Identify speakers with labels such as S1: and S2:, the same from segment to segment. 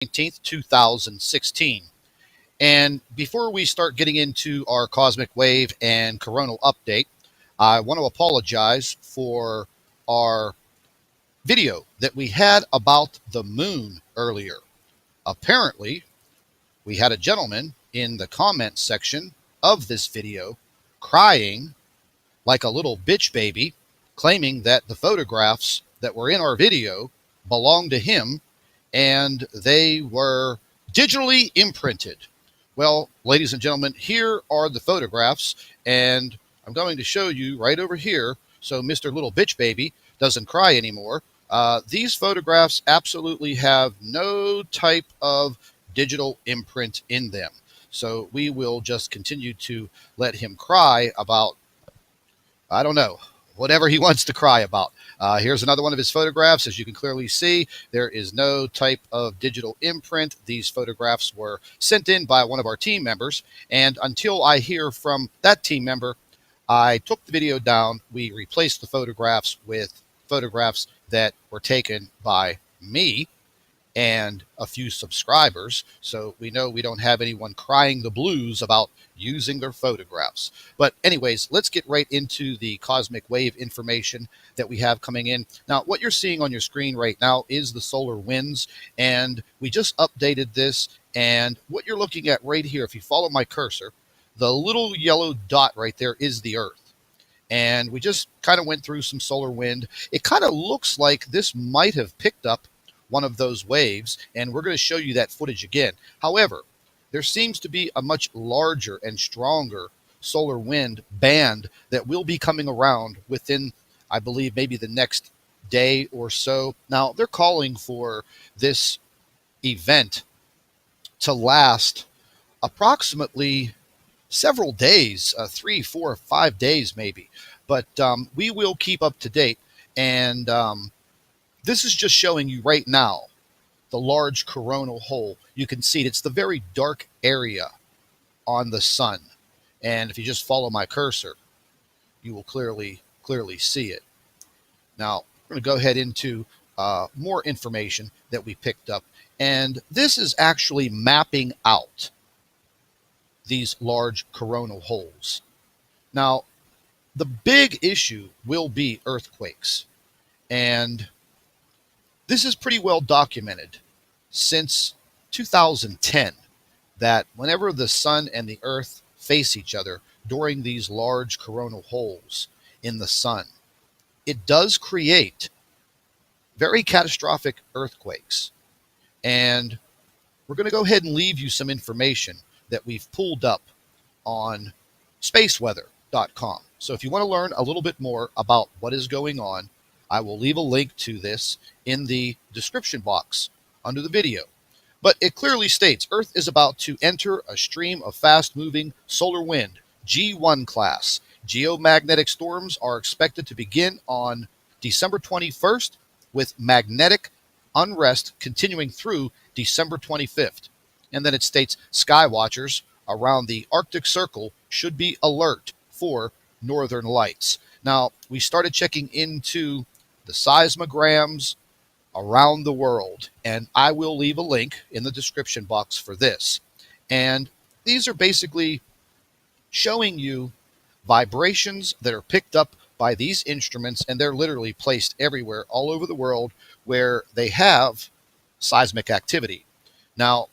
S1: 19th, 2016. And before we start getting into our cosmic wave and coronal update, I want to apologize for our video that we had about the moon earlier. Apparently, we had a gentleman in the comments section of this video crying like a little bitch baby, claiming that the photographs that were in our video belonged to him and they were digitally imprinted. Well, ladies and gentlemen, here are the photographs, and I'm going to show you right over here so Mr. Little Bitch Baby doesn't cry anymore. These photographs absolutely have no type of digital imprint in them. So we will just continue to let him cry about, I don't know, whatever he wants to cry about. Here's another one of his photographs. As you can clearly see, there is no type of digital imprint. These photographs were sent in by one of our team members, and until I hear from that team member, I took the video down. We replaced the photographs with photographs that were taken by me and a few subscribers, so we know we don't have anyone crying the blues about using their photographs. But anyways, let's get right into the cosmic wave information that we have coming in. Now, what you're seeing on your screen right now is the solar winds, and we just updated this. And what you're looking at right here, if you follow my cursor, the little yellow dot right there is the Earth. And we just kind of went through some solar wind. It kind of looks like this might have picked up one of those waves, and we're going to show you that footage again. However, there seems to be a much larger and stronger solar wind band that will be coming around within, I believe, maybe the next day or so. Now, they're calling for this event to last approximately several days, 3, 4, 5 days maybe. But we will keep up to date, and this is just showing you right now the large coronal hole. You can see it's the very dark area on the sun. And if you just follow my cursor, you will clearly see it. Now, we're going to go ahead into more information that we picked up. And this is actually mapping out these large coronal holes. Now, the big issue will be earthquakes. And this is pretty well documented since 2010 that whenever the sun and the earth face each other during these large coronal holes in the sun, it does create very catastrophic earthquakes. And we're going to go ahead and leave you some information that we've pulled up on spaceweather.com. So if you want to learn a little bit more about what is going on, I will leave a link to this in the description box under the video. But it clearly states Earth is about to enter a stream of fast-moving solar wind, G1 class. Geomagnetic storms are expected to begin on December 21st, with magnetic unrest continuing through December 25th. And then it states sky watchers around the Arctic Circle should be alert for northern lights. Now, we started checking into the seismograms around the world, and I will leave a link in the description box for this. And these are basically showing you vibrations that are picked up by these instruments, and they're literally placed everywhere all over the world where they have seismic activity. Now,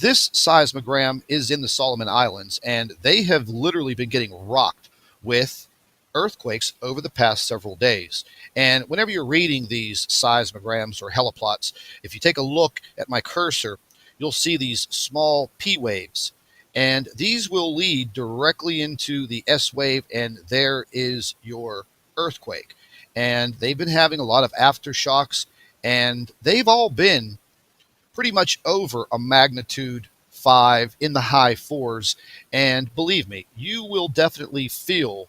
S1: this seismogram is in the Solomon Islands, and they have literally been getting rocked with earthquakes over the past several days. And whenever you're reading these seismograms or heliplots, if you take a look at my cursor, you'll see these small P waves. And these will lead directly into the S wave, and there is your earthquake. And they've been having a lot of aftershocks, and they've all been pretty much over a magnitude 5 in the high 4s. And believe me, you will definitely feel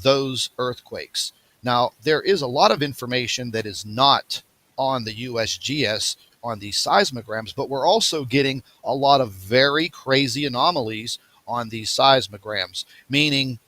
S1: those earthquakes. Now, there is a lot of information that is not on the USGS on these seismograms, but we're also getting a lot of very crazy anomalies on these seismograms, meaning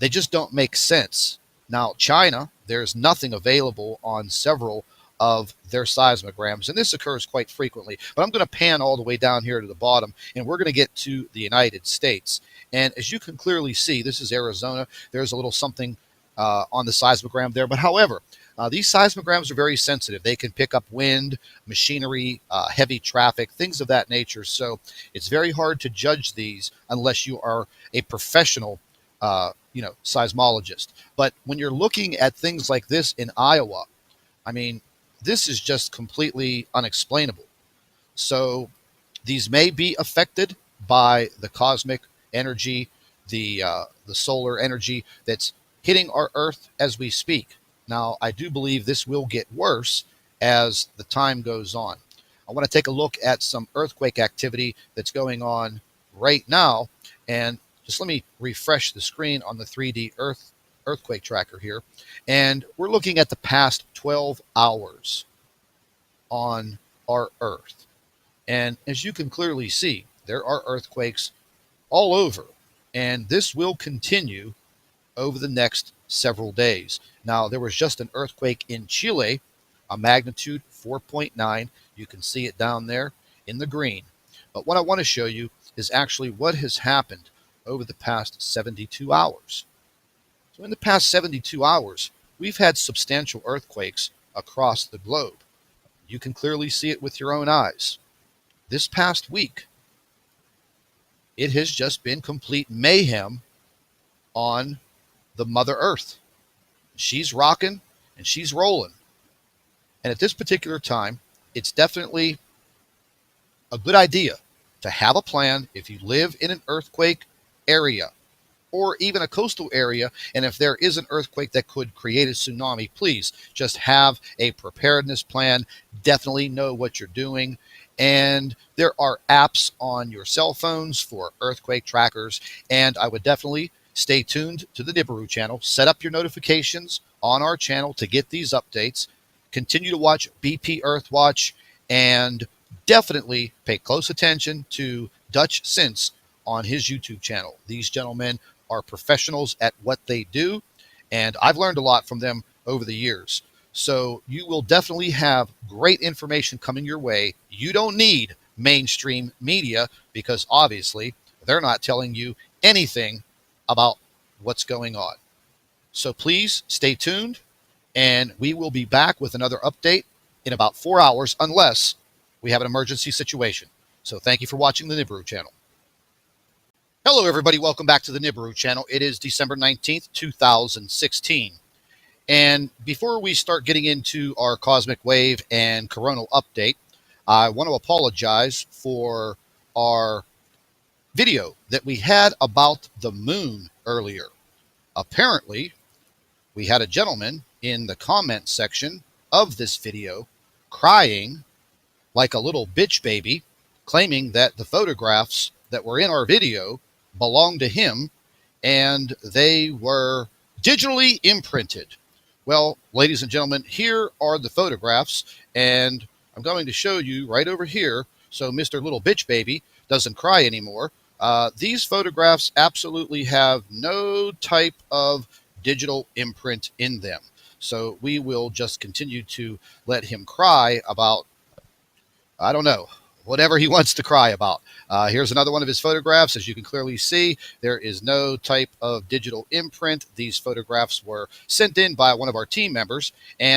S1: they just don't make sense. Now, China, there's nothing available on several of their seismograms, and this occurs quite frequently. But I'm going to pan all the way down here to the bottom, and we're going to get to the United States. And as you can clearly see, this is Arizona. There's a little something on the seismogram there. But however, these seismograms are very sensitive. They can pick up wind, machinery, heavy traffic, things of that nature. So it's very hard to judge these unless you are a professional seismologist. But when you're looking at things like this in Iowa, I mean, this is just completely unexplainable. So these may be affected by the cosmic energy, the solar energy that's hitting our Earth as we speak. Now, I do believe this will get worse as the time goes on. I want to take a look at some earthquake activity that's going on right now. And just let me refresh the screen on the 3D earthquake tracker here. And we're looking at the past 12 hours on our Earth. And as you can clearly see, there are earthquakes all over. And this will continue over the next several days. Now, there was just an earthquake in Chile, a magnitude 4.9. You can see it down there in the green. But what I want to show you is actually what has happened over the past 72 hours. So in the past 72 hours, we've had substantial earthquakes across the globe. You can clearly see it with your own eyes. This past week, it has just been complete mayhem on the Mother Earth. She's rocking and she's rolling. And at this particular time, it's definitely a good idea to have a plan if you live in an earthquake area or even a coastal area. And if there is an earthquake that could create a tsunami, please just have a preparedness plan. Definitely know what you're doing. And there are apps on your cell phones for earthquake trackers. And I would definitely stay tuned to the Nibiru channel. Set up your notifications on our channel to get these updates. Continue to watch BP Earthwatch and definitely pay close attention to Dutch Sense on his YouTube channel. These gentlemen are professionals at what they do, and I've learned a lot from them over the years. So you will definitely have great information coming your way. You don't need mainstream media because obviously they're not telling you anything about what's going on. So please stay tuned, and we will be back with another update in about 4 hours unless we have an emergency situation. So thank you for watching the Nibiru channel. Hello, everybody. Welcome back to the Nibiru channel. It is December 19th, 2016. And before we start getting into our cosmic wave and coronal update, I want to apologize for our video that we had about the moon earlier. Apparently, we had a gentleman in the comment section of this video crying like a little bitch baby, claiming that the photographs that were in our video belonged to him and they were digitally imprinted. Well, ladies and gentlemen, here are the photographs, and I'm going to show you right over here so Mr. Little Bitch Baby doesn't cry anymore. These photographs absolutely have no type of digital imprint in them. So we will just continue to let him cry about, I don't know, whatever he wants to cry about. Here's another one of his photographs. As you can clearly see, there is no type of digital imprint. These photographs were sent in by one of our team members, and